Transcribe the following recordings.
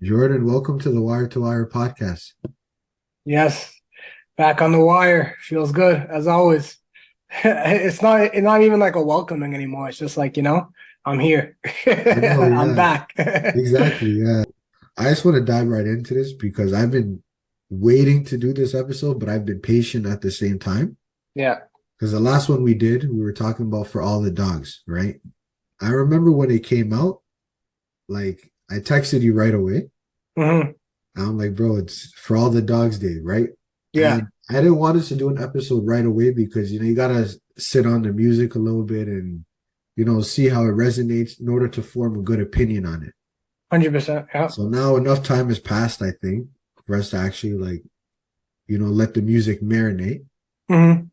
Jordan, welcome to the Wire to Wire podcast. Yes, back on the wire. Feels good as always. It's not even like a welcoming anymore. It's just like, I'm here. I know, I'm yeah, back. exactly. Yeah. I just want to dive right into this because I've been waiting to do this episode, but I've been patient at the same time. Yeah. Because the last one we did, we were talking about For All the Dogs, right? I remember when it came out, like I texted you right away. Hmm. I'm like, bro, it's For All the Dogs Day, right? Yeah. And I didn't want us to do an episode right away because, you gotta sit on the music a little bit and, see how it resonates in order to form a good opinion on it. 100%. Yeah. So now enough time has passed, I think, for us to actually let the music marinate. Hmm.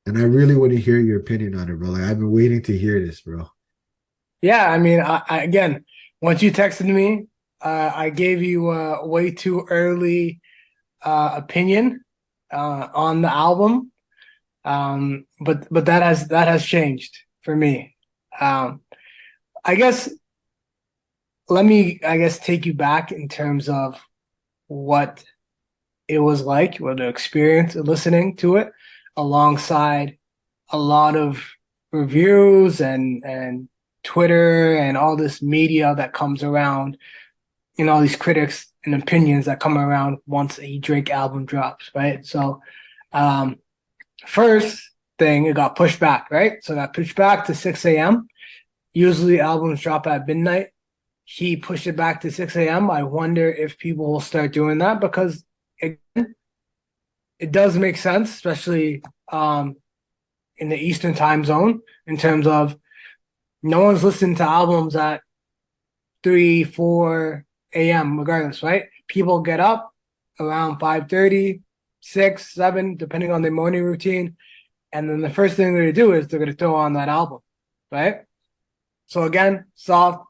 And I really want to hear your opinion on it, bro. Like I've been waiting to hear this, bro. Yeah. I mean, again, once you texted me, I gave you a way too early opinion on the album. But that has changed for me. Um, I guess let me, I guess, take you back in terms of what it was like, what the experience of listening to it, alongside a lot of reviews and Twitter and all this media that comes around, all these critics and opinions that come around once a Drake album drops, right? So, um, first thing, it got pushed back, right? So it got pushed back to 6 a.m. Usually albums drop at midnight. He pushed it back to 6 a.m. I wonder if people will start doing that because it, it does make sense, especially in the Eastern time zone, in terms of no one's listening to albums at 3, 4 a.m. regardless, right? People get up around 5:30, 6, 7, depending on their morning routine. And then the first thing they're going to do is they're going to throw on that album, right? So again, soft.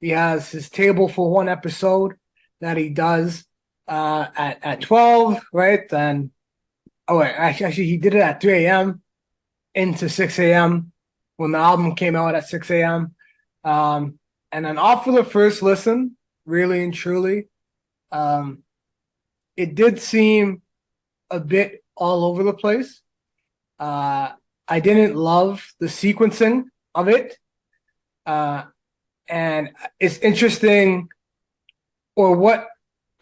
He has his table for one episode that he does at 12, right? Then, oh wait, actually he did it at 3 a.m. into 6 a.m. when the album came out at 6 a.m. And then off of the first listen, really and truly, um, it did seem a bit all over the place. Uh, I didn't love the sequencing of it. Uh, and it's interesting, or what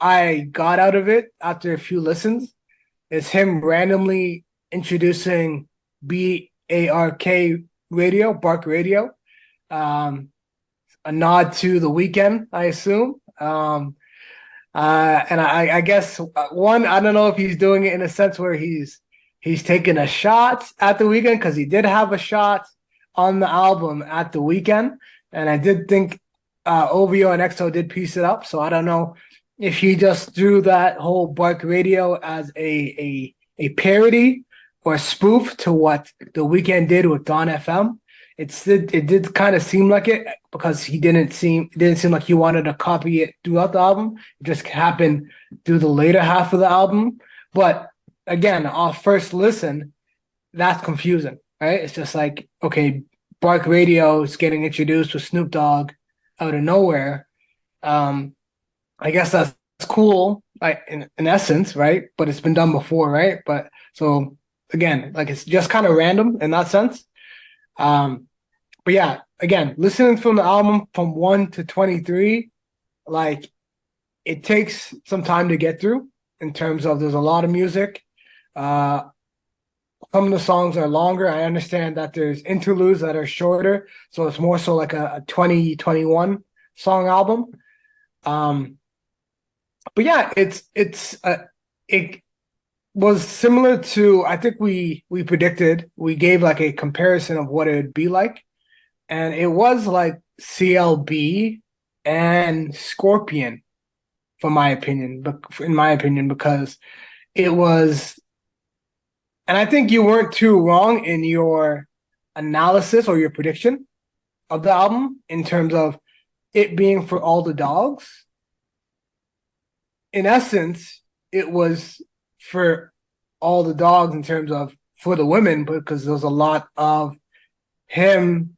I got out of it after a few listens is him randomly introducing Bark Radio, um, a nod to the weekend, I assume. And I guess one, I don't know if he's doing it in a sense where he's taking a shot at the weekend because he did have a shot on the album at the weekend, and I did think OVO and EXO did piece it up. So I don't know if he just threw that whole Bark Radio as a parody or a spoof to what the weekend did with Don FM. It did kind of seem like it because it didn't seem like he wanted to copy it throughout the album. It just happened through the later half of the album. But again, off first listen, that's confusing, right? It's just like, okay, Bark Radio is getting introduced with Snoop Dogg out of nowhere. Um, I guess that's cool, like in essence, right? But it's been done before, right? But so again, like it's just kind of random in that sense. Um, but yeah, again, listening from the album from 1 to 23, like it takes some time to get through in terms of there's a lot of music. Uh, some of the songs are longer. I understand that there's interludes that are shorter, so it's more so like a 2021 song album. Um, but yeah, it was similar to, I think we predicted, we gave like a comparison of what it would be like, and it was like CLB and Scorpion, for my opinion. But in my opinion, because it was, and I think you weren't too wrong in your analysis or your prediction of the album in terms of it being for all the dogs. In essence, it was for all the dogs in terms of for the women, because there was a lot of him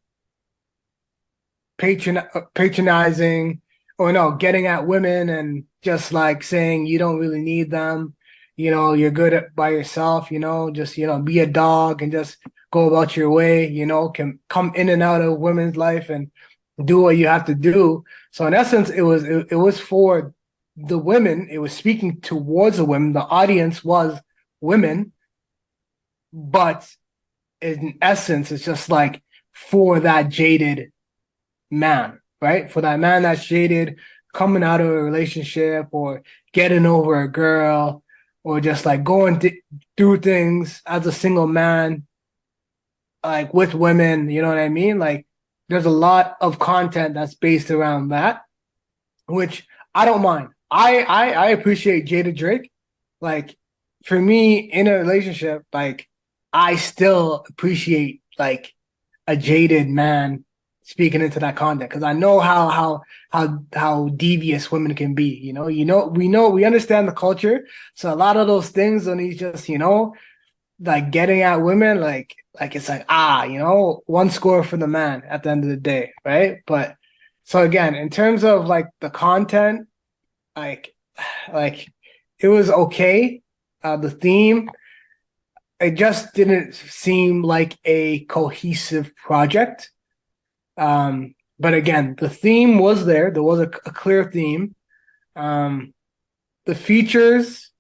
patronizing or no, getting at women and just like saying you don't really need them, you're good by yourself, just be a dog and just go about your way, can come in and out of women's life and do what you have to do. So in essence, it was for the women. It was speaking towards the women. The audience was women, but in essence, it's just like for that jaded man, right? For that man that's jaded, coming out of a relationship or getting over a girl or just like going through things as a single man, like with women, you know what I mean? Like there's a lot of content that's based around that, which I don't mind. I appreciate Jada Drake. Like for me in a relationship, like I still appreciate like a jaded man speaking into that content because I know how devious women can be. We understand the culture, so a lot of those things when he's just like getting at women, like it's like one score for the man at the end of the day, right? But so again, in terms of like the content, like like it was okay. The theme it just didn't seem like a cohesive project. But again, the theme was there. There was a clear theme. Um, the features,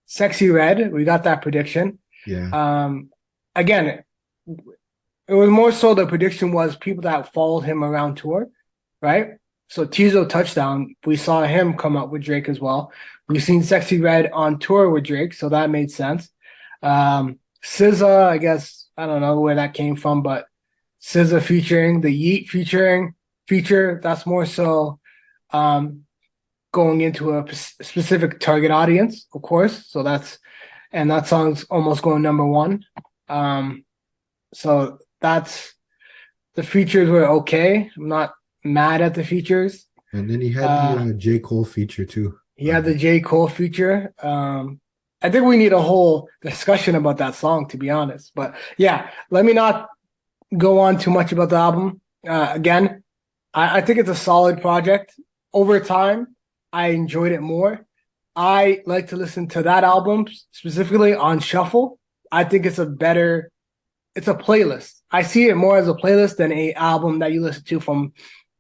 Sexy Red, we got that prediction. Yeah. Again, it was more so the prediction was people that followed him around tour, right? So Tizo Touchdown, we saw him come up with Drake as well. We've seen Sexy Red on tour with Drake, so that made sense. SZA, I guess I don't know where that came from, but SZA featuring the Yeet feature. That's more so um, going into a specific target audience, of course. So and that song's almost going number one. So that's the features were okay. I'm not mad at the features. And then he had the Uh, J. Cole feature too. he had the J. Cole feature. I think we need a whole discussion about that song, to be honest. But yeah, let me not go on too much about the album. Again, I think it's a solid project. Over time, I enjoyed it more. I like to listen to that album specifically on shuffle. I think it's a playlist. I see it more as a playlist than a album that you listen to from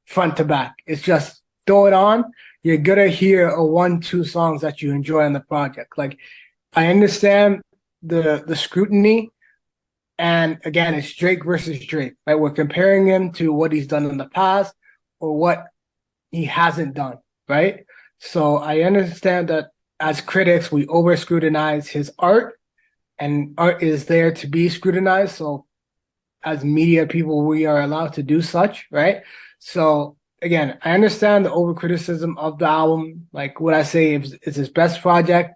front to back. It's just throw it on. You're gonna hear a one, two songs that you enjoy on the project. Like I understand the scrutiny, and again, it's Drake versus Drake, right? We're comparing him to what he's done in the past or what he hasn't done, right? So I understand that as critics, we over scrutinize his art, and art is there to be scrutinized. So as media people, we are allowed to do such, right? So again, I understand the over criticism of the album. Like, would I say it's his best project?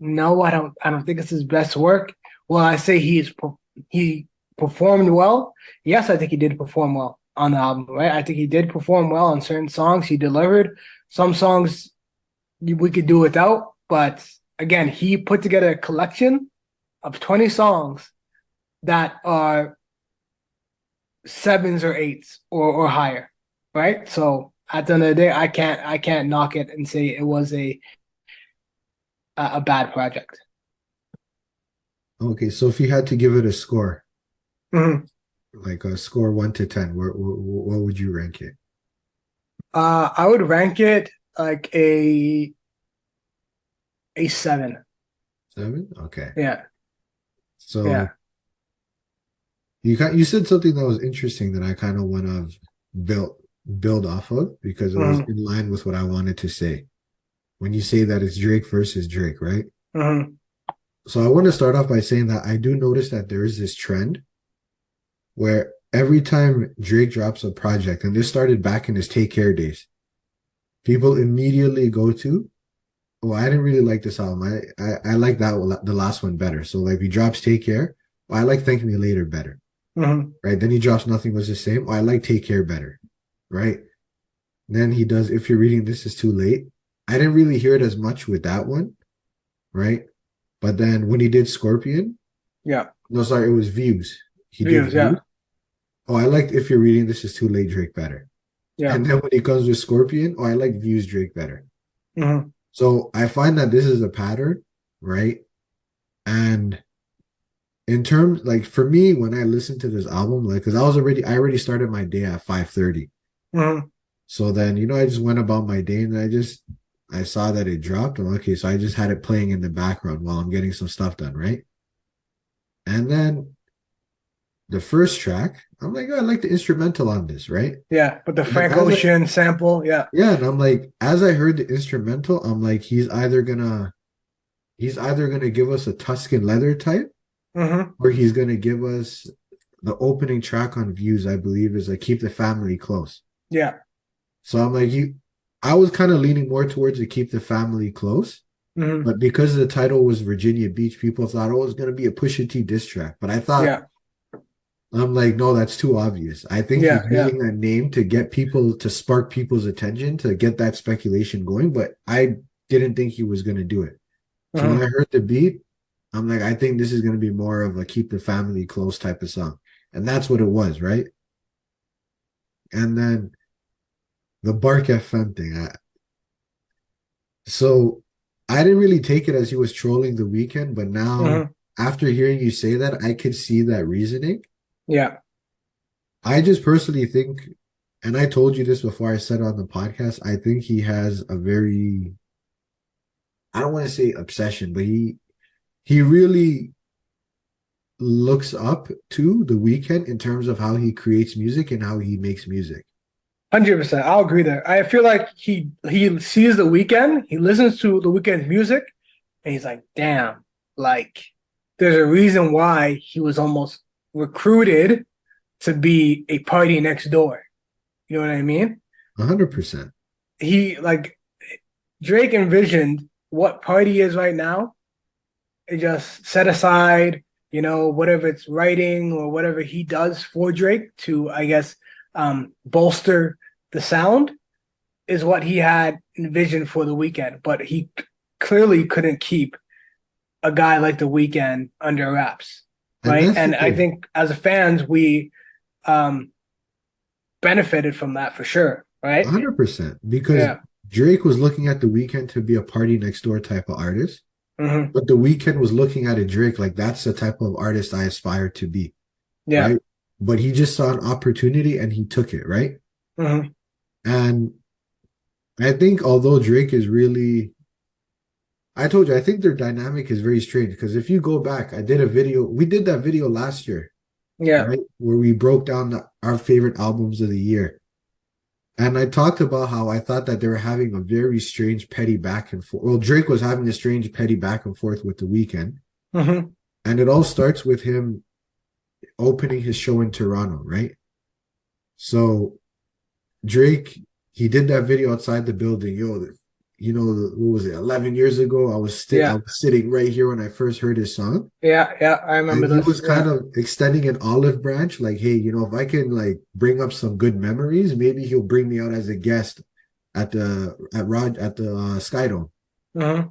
No, I don't. I don't think it's his best work. Well, I say he performed well. Yes, I think he did perform well on the album, right? I think he did perform well on certain songs. He delivered. Some songs we could do without, but again, he put together a collection of 20 songs that are sevens or eights or higher, right? So at the end of the day, I can't knock it and say it was a bad project. Okay, so if you had to give it a score, Mhm. like a score 1 to 10, what would you rank it? I would rank it like a seven. 7? Okay. Yeah, So yeah. you said something that was interesting that I kind of want to build build off of because it was Hmm. in line with what I wanted to say. When you say that it's Drake versus Drake, right? Hmm. So I want to start off by saying that I do notice that there is this trend where every time Drake drops a project, and this started back in his Take Care days, people immediately go to, well, I didn't really like this album. I like the last one better. So like he drops Take Care. Well, I like Thank Me Later better. Hmm. Right. Then he drops Nothing Was the Same. Oh, I like Take Care better. Right. Then he does If You're Reading This Is Too Late. I didn't really hear it as much with that one. Right. But then when he did Scorpion, Yeah. no, sorry, it was Views. He did Views. Views. Yeah. Oh, I liked If You're Reading This Is Too Late, Drake better. Yeah. And then when he comes with Scorpion, oh, I like Views Drake better. Hmm. So I find that this is a pattern, right? And in terms, like for me, when I listened to this album, like, because I already started my day at 5:30. Hmm. So then, I just went about my day and I saw that it dropped. I'm okay, so I just had it playing in the background while I'm getting some stuff done, right? And then the first track, I'm like, oh, I like the instrumental on this, right? Yeah. But the And then Frank Ocean sample, yeah. and I'm like, as I heard the instrumental, I'm like, he's either gonna give us a Tuscan leather type, Hmm. or he's gonna give us the opening track on Views, I believe, is like Keep the Family Close. Yeah. So I'm like, I was kind of leaning more towards the Keep the Family Close, Hmm. but because the title was Virginia Beach, people thought, oh, it's gonna be a Pusha T diss track. But Yeah. I'm like, no, that's too obvious. I think Yeah. he's Yeah. using that name to get people to spark people's attention to get that speculation going, but I didn't think he was gonna do it. So when I Hmm. heard the beat, I'm like, I think this is gonna be more of a keep the family close type of song. And that's what it was, right? And then the Bark FM thing. So I didn't really take it as he was trolling the weekend, but now Hmm. after hearing you say that, I could see that reasoning. Yeah. I just personally think, and I told you this before I said on the podcast, I think he has a very, I don't want to say obsession, but he really looks up to the weekend in terms of how he creates music and how he makes music. 100%. I'll agree there. I feel like he sees the weekend, he listens to the weekend's music, and he's like, damn, like there's a reason why he was almost recruited to be a party next door. You know what I mean? 100%. He like Drake envisioned what party is right now. It just set aside, whatever it's writing or whatever he does for Drake to, I guess, bolster the sound is what he had envisioned for the weekend. But he clearly couldn't keep a guy like the weekend under wraps, And right? that's the And I thing. think as fans, we um, benefited from that for sure, right? 100%. Because Yeah. Drake was looking at the weekend to be a party next door type of artist. Hmm. But the weekend was looking at a Drake like that's the type of artist I aspire to be, Yeah. right? But he just saw an opportunity and he took it, right? Hmm. And I think although Drake is really, I told you, I think their dynamic is very strange because if you go back, we did that video last year, Yeah. right? Where we broke down our favorite albums of the year. And I talked about how I thought that they were having a very strange petty back and forth. Well, Drake was having a strange petty back and forth with the weekend. Hmm. And it all starts with him opening his show in Toronto, right? So Drake, he did that video outside the building. What was it? 11 years ago, I Yeah. was sitting right here when I first heard his song, Yeah. Yeah. I remember and he this. was kind Yeah. of extending an olive branch, like, hey, if I can like bring up some good memories, maybe he'll bring me out as a guest at the Skydome. Hmm.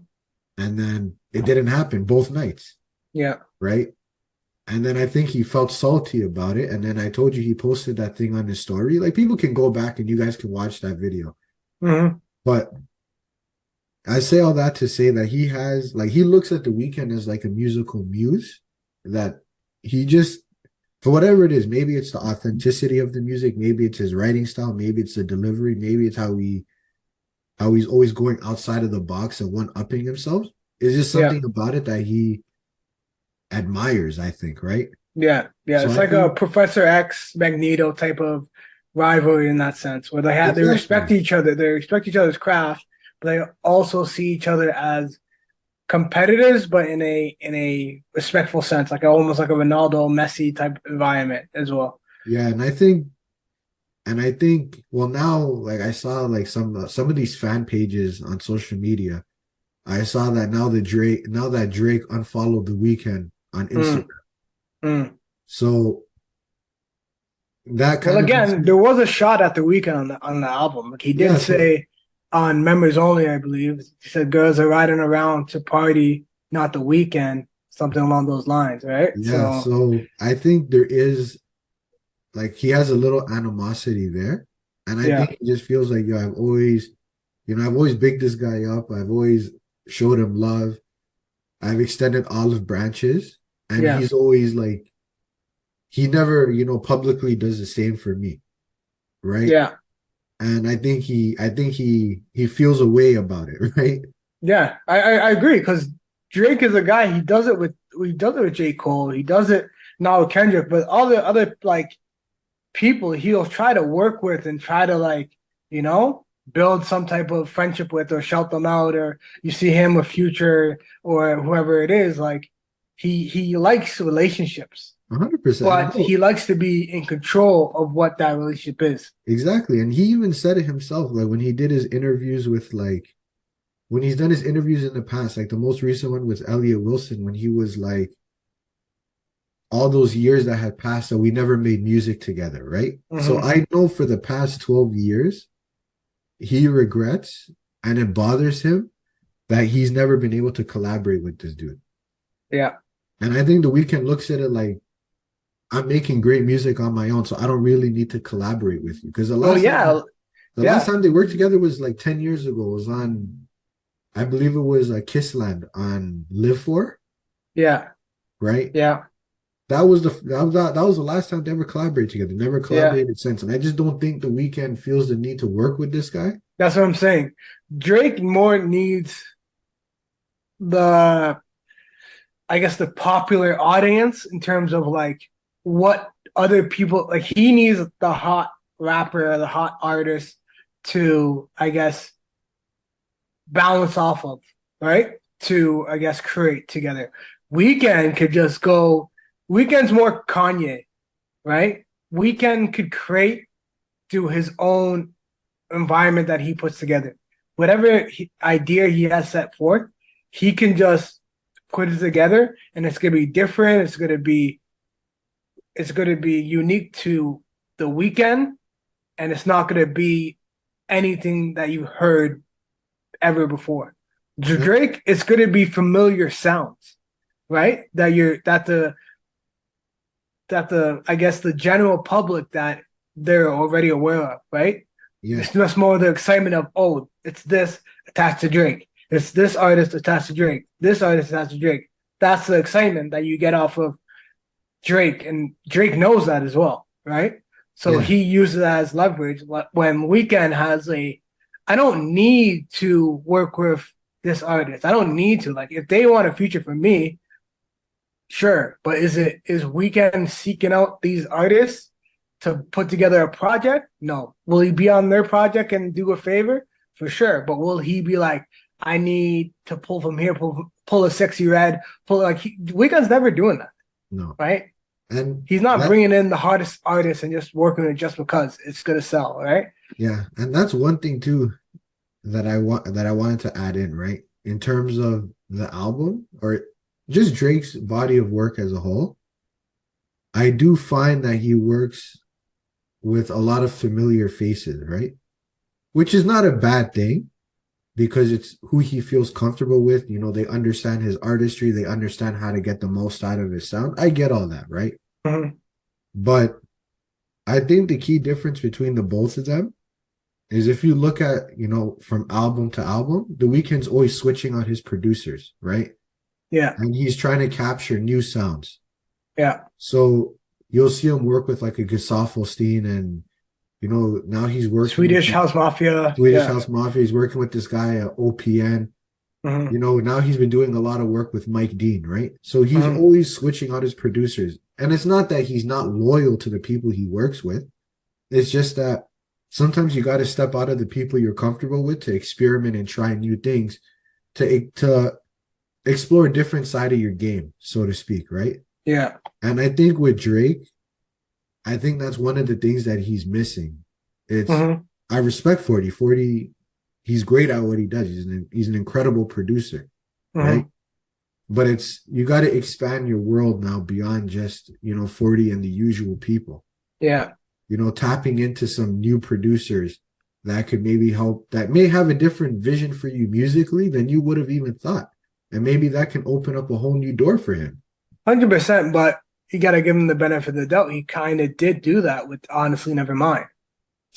And then it didn't happen both nights, Yeah. right? And then I think he felt salty about it. And then I told you he posted that thing on his story. Like people can go back and you guys can watch that video. Hmm. But I say all that to say that he looks at the weekend as like a musical muse that he just, for whatever it is, maybe it's the authenticity of the music, maybe it's his writing style, maybe it's the delivery, maybe it's how he's always going outside of the box and one upping himself. It's just Yeah. something about it that he admires, I think, right? Yeah. Yeah. So It's I like a think Professor X Magneto type of rivalry in that sense, where they respect exactly. each other, they respect each other's craft, but they also see each other as competitors, but in a respectful sense, like almost like a Ronaldo Messi type environment as well. Yeah, and I think well now like I saw like some of these fan pages on social media. I saw that now that Drake unfollowed the weekend on Instagram. Mm, mm. So that Well, kind of makes again, me there was a shot at the weekend on the album. Like he did yeah, so say on Members Only, I believe, he said girls are riding around to party, not the weekend, something along those lines, right? yeah, So so I think there is like he has a little animosity there. And I Yeah. think it just feels like, yo, I've always bigged this guy up. I've always showed him love. I've extended olive branches, and Yeah. he's always like, he never, publicly does the same for me, right? Yeah. And I think he feels a way about it, right? Yeah. I agree because Drake is a guy. He does it with J. Cole. He does it now with Kendrick, but all the other like people he'll try to work with and try to like, you know, build some type of friendship with or shout them out, or you see him with Future or whoever it is, like he likes relationships, 100%. but he likes to be in control of what that relationship is. Exactly. And he even said it himself, like when he did his interviews with like when he's done his interviews in the past, like the most recent one with Elliot Wilson, when he was like all those years that had passed that we never made music together, right? So Mm-hmm. I know for the past 12 years, he regrets and it bothers him that he's never been able to collaborate with this dude. Yeah. And I think the weekend looks at it like I'm making great music on my own, so I don't really need to collaborate with you. Because Well, yeah, the last yeah, time they worked together was like 10 years ago. It was on I believe it was Kissland on Live For, yeah, right? yeah, That was the last time they ever collaborated together. Never yeah. collaborated since. And I just don't think the weekend feels the need to work with this guy. That's what I'm saying. Drake more needs the I guess the popular audience in terms of like what other people like he needs the hot rapper or the hot artist to I guess balance off of, right? To I guess create together. Weekend could just go Weekend's more Kanye, right? Weekend could create do his own environment that he puts together. Whatever idea he has set forth, he can just put it together, and it's gonna be different. It's gonna be unique to the weekend, and it's not gonna be anything that you heard ever before. Uh, Drake, it's gonna be familiar sounds, right? That the I guess the general public that they're already aware of, right? yeah, It's just more the excitement of, oh, it's this attached to Drake. It's this artist attached to Drake. This artist attached to Drake. That's the excitement that you get off of Drake, and Drake knows that as well, right? So yeah, he uses that as leverage. When Weekend has I don't need to work with this artist. I don't need to. Like, if they want a feature from me, sure. But is Weekend seeking out these artists to put together a project? No. Will he be on their project and do a favor? For sure. But will he be like, I need to pull from here, pull a sexy red, pull like Weekend's never doing that, no. right? And He's not that bringing in the hardest artists and just working it just because it's gonna sell, right? yeah, and that's one thing too that I wanted to add in, right? In terms of the album or just Drake's body of work as a whole, I do find that he works with a lot of familiar faces, right? Which is not a bad thing because it's who he feels comfortable with. They understand his artistry, they understand how to get the most out of his sound. I get all that, right? Mm-hmm. But I think the key difference between the both of them is if you look at, from album to album, The Weeknd's always switching out his producers, right? Yeah, And he's trying to capture new sounds. yeah. So you'll see him work with like a Gesaffelstein and, now he's working with Swedish House Mafia. Swedish Yeah. House Mafia. He's working with this guy at OPN. Mm-hmm. Now he's been doing a lot of work with Mike Dean, right? So he's Mm-hmm. always switching out his producers. And it's not that he's not loyal to the people he works with. It's just that sometimes you got to step out of the people you're comfortable with to experiment and try new things, to explore a different side of your game, so to speak, right? Yeah. And I think with Drake, I think that's one of the things that he's missing. It's Mm-hmm. I respect 40. He's great at what he does. He's an incredible producer, right? Mm-hmm. But it's you got to expand your world now beyond just 40 and the usual people. Yeah. Tapping into some new producers that could maybe help, that may have a different vision for you musically than you would have even thought. And maybe that can open up a whole new door for him. 100%. But you got to give him the benefit of the doubt. He kind of did do that with Honestly Nevermind.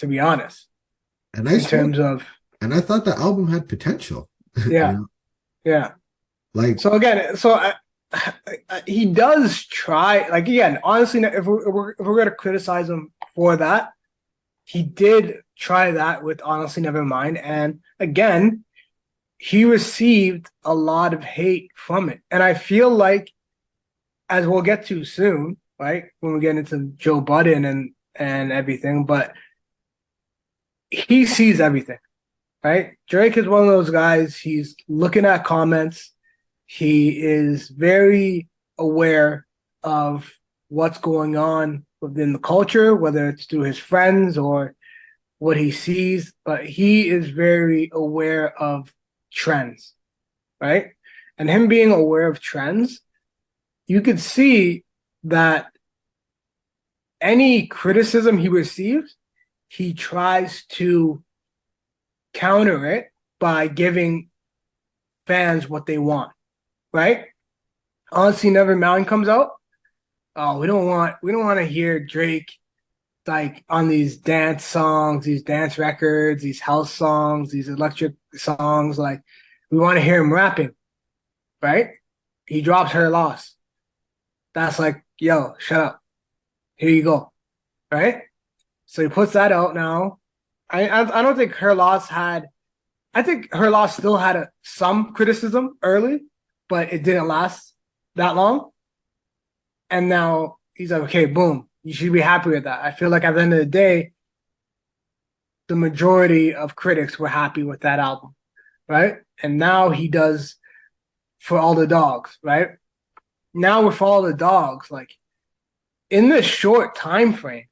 to be honest, And I in smoked, terms of and I thought the album had potential. You yeah, know, yeah. like So again, he does try. Like again, honestly, if we're gonna criticize him for that, he did try that with honestly never mind, and again, he received a lot of hate from it, and I feel like as we'll get to soon, right when we get into Joe Budden and everything, but he sees everything, right? Drake is one of those guys. He's looking at comments. He is very aware of what's going on within the culture, whether it's through his friends or what he sees, but he is very aware of trends, right? And him being aware of trends, you could see that any criticism he receives, he tries to counter it by giving fans what they want, right? Honestly, Never Mountain comes out. Oh, we don't want to hear Drake like on these dance songs, these dance records, these house songs, these electric songs. Like we want to hear him rapping, right? He drops Her Loss. That's like, yo, shut up. Here you go, right? So he puts that out now. I don't think Her Loss had. I think Her Loss still had some criticism early, but it didn't last that long. And now he's like, okay, boom, you should be happy with that. I feel like at the end of the day, the majority of critics were happy with that album, right? And now he does For All the Dogs, right? Now with For All the Dogs, like in this short time frame,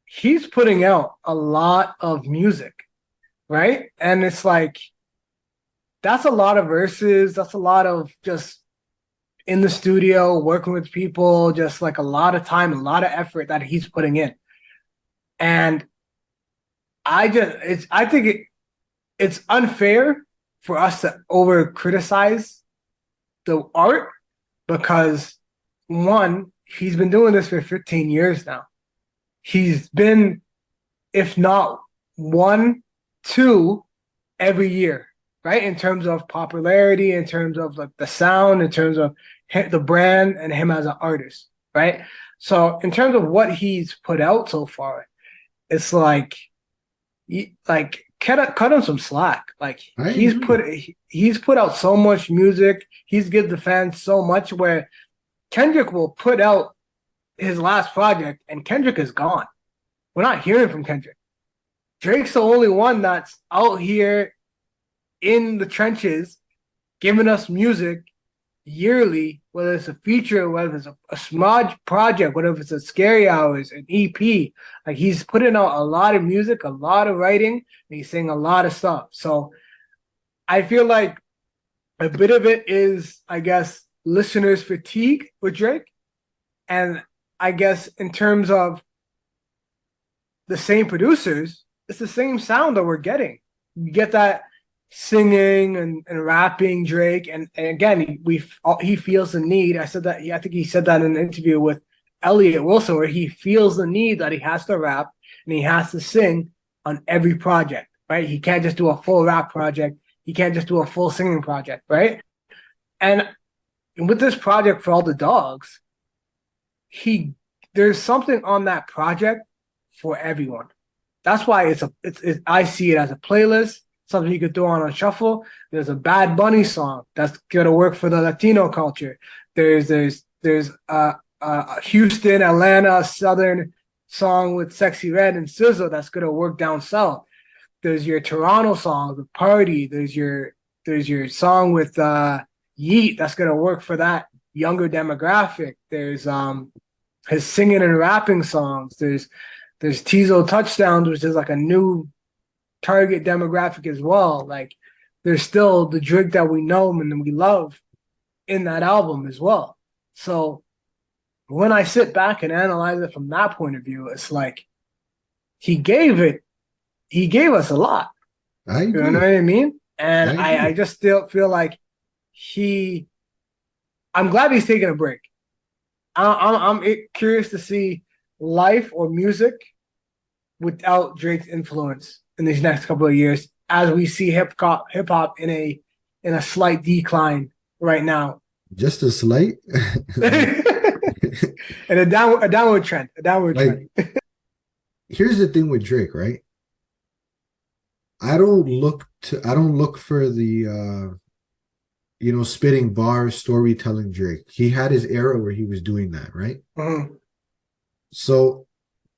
he's putting out a lot of music, right? And it's like that's a lot of verses, that's a lot of just in the studio working with people, just like a lot of time, a lot of effort that he's putting in. And I think it's unfair for us to over criticize the art because one, he's been doing this for 15 years now. He's been, if not one, two every year, right? In terms of popularity, in terms of like the sound, in terms of the brand and him as an artist, right? So in terms of what he's put out so far, it's like cut him some slack. Like I agree. he's put out so much music. He's given the fans so much. Where Kendrick will put out his last project, and Kendrick is gone. We're not hearing from Kendrick. Drake's the only one that's out here in the trenches, giving us music yearly, whether it's a feature, whether it's a smudge project, whether it's a Scary Hours, an EP. Like he's putting out a lot of music, a lot of writing, and he's saying a lot of stuff. So I feel like a bit of it is, I guess, listeners' fatigue with Drake. And I guess in terms of the same producers, it's the same sound that we're getting. You get that singing and rapping Drake, and again, he feels the need. I said that. I think he said that in an interview with Elliot Wilson, where he feels the need that he has to rap and he has to sing on every project. Right? He can't just do a full rap project. He can't just do a full singing project. Right? And with this project For All the Dogs, he there's something on that project for everyone. That's why I see it as a playlist, something you could throw on shuffle. There's a Bad Bunny song that's gonna work for the Latino culture. There's Houston, Atlanta, Southern song with Sexy Red and SZA that's gonna work down south. There's your Toronto song, The Party. There's your song with Yeet that's gonna work for that younger demographic. There's his singing and rapping songs. There's Tizo Touchdowns, which is like a new target demographic as well. Like there's still the Drake that we know and we love in that album as well. So when I sit back and analyze it from that point of view, it's like he gave us a lot. I You know agree. what I mean? And I I agree. just still feel like he I'm glad he's taking a break. I'm curious to see life or music without Drake's influence in these next couple of years, as we see hip hop in a slight decline right now. Just a slight. And a downward trend, a downward Like, trend. here's the thing with Drake, right? I don't look for the spitting bars, storytelling Drake. He had his era where he was doing that, right? Mhm. So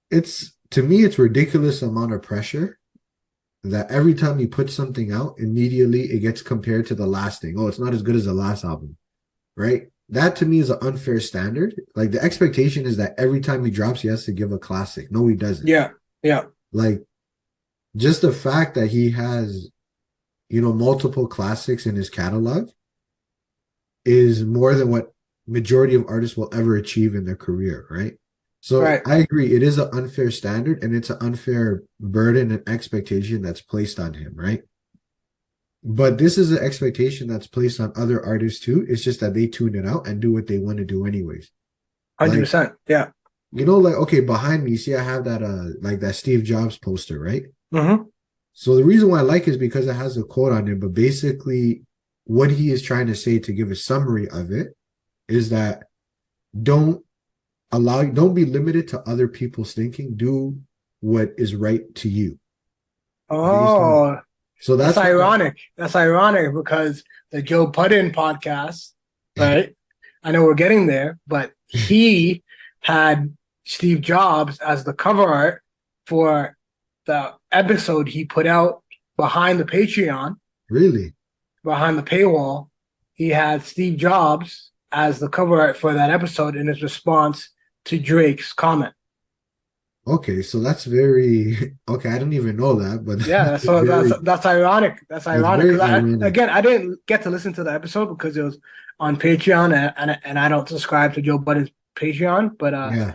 it's to me, it's ridiculous amount of pressure that every time you put something out, immediately it gets compared to the last thing. Oh, it's not as good as the last album, right? That to me is an unfair standard. Like the expectation is that every time he drops, he has to give a classic. No, he doesn't. Yeah, yeah. Like just the fact that he has, multiple classics in his catalog is more than what majority of artists will ever achieve in their career, right? So Right. I agree, it is an unfair standard and it's an unfair burden and expectation that's placed on him, right? But this is an expectation that's placed on other artists too. It's just that they tune it out and do what they want to do anyways. Like, 100%. Yeah. like okay, behind me, see I have that like that Steve Jobs poster, right? Hmm. So the reason why I like it is because it has a quote on it, but basically what he is trying to say to give a summary of it is that don't don't be limited to other people's thinking. Do what is right to you. Based on Oh, so that's that's what ironic. That's ironic because the Joe Budden podcast, right? I know we're getting there, but he had Steve Jobs as the cover art for the episode he put out behind the Patreon, really behind the paywall. He had Steve Jobs as the cover art for that episode in his response to Drake's comment. okay. So that's very okay. I didn't even know that, but Yeah, that's so that's ironic. That's that's ironic very because ironic. I didn't get to listen to the episode because it was on Patreon and I don't subscribe to Joe Budden's Patreon, but Yeah,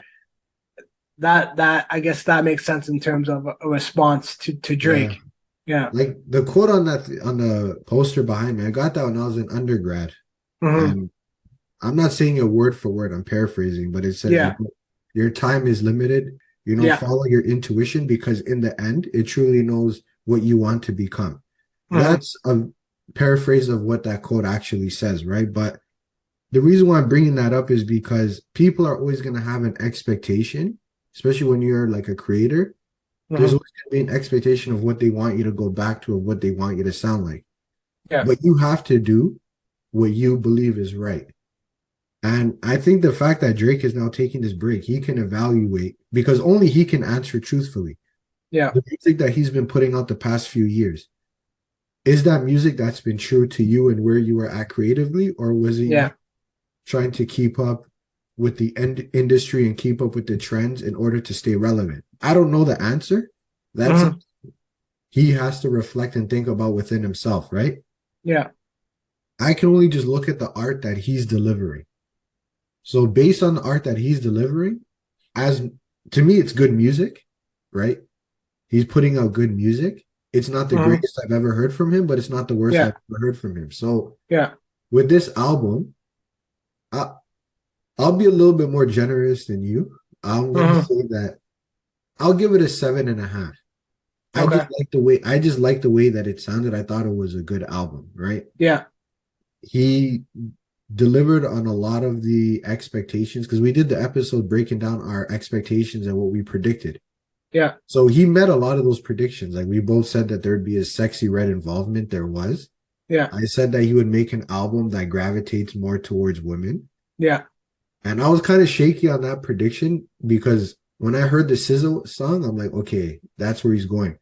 that I guess that makes sense in terms of a response to yeah. Drake. Yeah. Like the quote on the poster behind me, I got that when I was in undergrad, Hmm. and I'm not saying it word for word. I'm paraphrasing, but it says, Yeah. your time is limited. Yeah. Follow your intuition because in the end, it truly knows what you want to become. Hmm. That's a paraphrase of what that quote actually says, right? But the reason why I'm bringing that up is because people are always going to have an expectation, especially when you're like a creator. There's Hmm. always going to be an expectation of what they want you to go back to, of what they want you to sound like. Yeah. But you have to do what you believe is right. And I think the fact that Drake is now taking this break, he can evaluate because only he can answer truthfully. Yeah. The music that he's been putting out the past few years, is that music that's been true to you and where you were at creatively, or was it you Yeah. trying to keep up with the industry and keep up with the trends in order to stay relevant? I don't know the answer. That's Hmm. something he has to reflect and think about within himself, right? Yeah. I can only just look at the art that he's delivering. So based on the art that he's delivering, as to me, it's good music, right? He's putting out good music. It's not the Hmm. greatest I've ever heard from him, but it's not the worst Yeah. I've ever heard from him. So Yeah. with this album, I, I'll be a little bit more generous than you. I'm gonna Hmm. say that I'll give it a 7.5. Okay. I just like the way that it sounded. I thought it was a good album, right? Yeah. He delivered on a lot of the expectations because we did the episode breaking down our expectations and what we predicted. Yeah. So he met a lot of those predictions. Like we both said that there'd be a sexy red involvement. There was. Yeah. I said that he would make an album that gravitates more towards women. Yeah. And I was kind of shaky on that prediction because when I heard the Sizzle song, I'm like, okay, that's where he's going.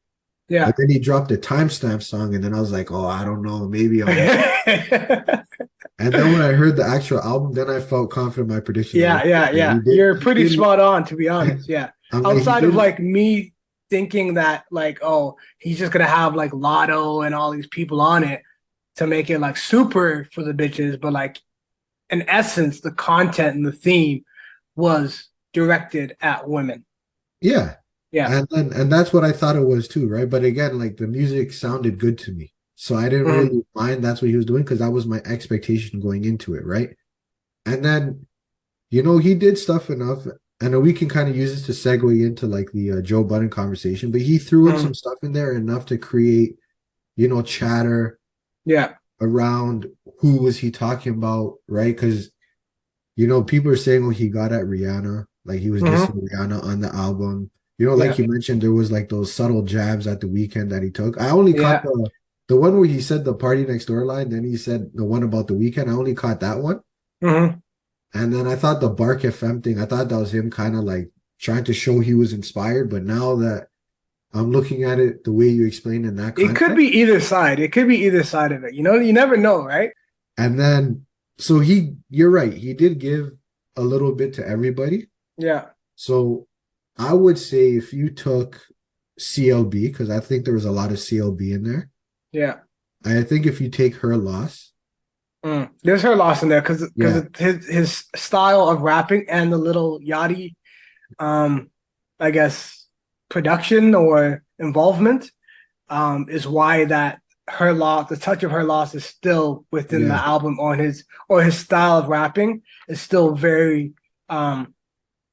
Yeah. But then he dropped the timestamp song, and then I was like, oh, I don't know, maybe I'm wrong. Yeah. And then when I heard the actual album, then I felt confident in my prediction. Like, Yeah. okay, Yeah. You're pretty spot on, to be honest. Yeah. I'm like, he Outside of did. like me thinking that like, oh, he's just gonna have like Lotto and all these people on it to make it like super for the bitches, but like in essence, the content and the theme was directed at women. Yeah. Yeah. And that's what I thought it was too, right? But again, like the music sounded good to me. So I didn't Mhm. really mind that's what he was doing because that was my expectation going into it, right? And then, he did stuff enough. I know we can kind of use this to segue into like the Joe Budden conversation, but he threw in Mhm. some stuff in there enough to create, chatter Yeah. around who was he talking about, right? Because people are saying, "Oh, he got at Rihanna, like he was dissing Hmm. Rihanna on the album." Like Yeah. you mentioned, there was like those subtle jabs at the weekend that he took. I only caught Yeah. the one where he said the party next door line, then he said the one about the weekend. I only caught that one. Hmm. And then I thought the Bark FM thing, I thought that was him kind of like trying to show he was inspired. But now that I'm looking at it the way you explained in that It could context, be either side. It could be either side of it. You never know, right? and then so you're right, he did give a little bit to everybody. Yeah. So I would say if you took CLB, because I think there was a lot of CLB in there, Yeah. I think if you take her loss, Mm. There's her loss in there because yeah, his style of rapping and the little Yachty, um, I guess production or involvement, is why that her loss, the touch of her loss, is still within the yeah. album on his style of rapping is still very um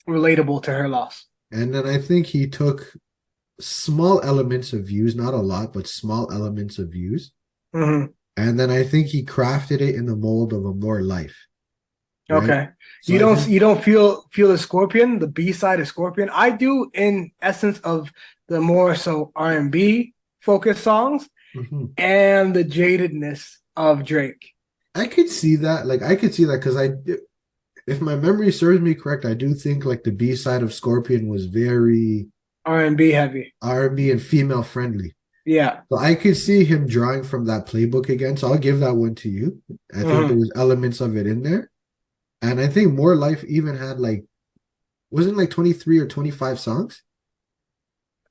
relatable to her loss. And then I think he took small elements of views, not a lot, but small elements of views. Hmm. And then I think he crafted it in the mold of a more life, right? Okay. So I think, You don't feel the Scorpion, the B side of Scorpion. I do in essence of the more so R&B focused songs mhm. and the jadedness of Drake. I could see that. Like I could see that because if my memory serves me correct, I do think like the B side of Scorpion was very R&B heavy. R&B and female friendly. Yeah. So I could see him drawing from that playbook again. So I'll give that one to you. I think there Hmm. was elements of it in there. And I think More Life even had like wasn't like 23 or 25 songs.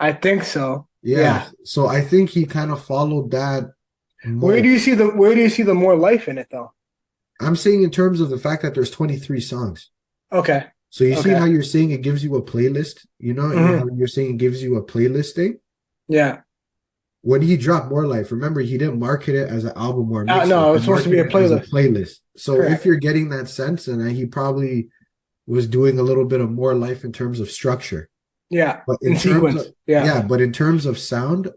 I think so. Yeah. Yeah. So I think he kind of followed that Where mold. do you see the more life in it though? I'm saying in terms of the fact that there's 23 songs. Okay. So you see how Okay. you're saying it gives you a playlist, how Hmm. you're saying it gives you a playlist thing? Yeah. When he dropped More Life, remember he didn't market it as an album or a mixtape. No, He it's supposed to be marketed a it as a playlist. playlist. So if Correct. you're getting that sense, then he probably was doing a little bit of More Life in terms of structure. Yeah. But in In terms of sequence. Yeah. yeah, but in terms of sound,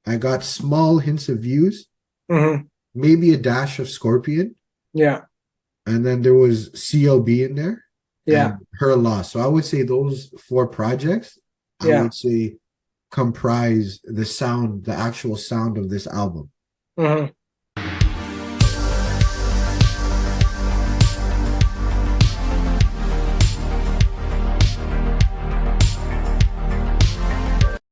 I got small hints of views, Hmm. maybe a dash of Scorpion, Yeah. and then there was CLB in there Yeah. and Her Loss. So I would say those four projects, I Yeah. would say comprise the actual sound of this album. Hmm.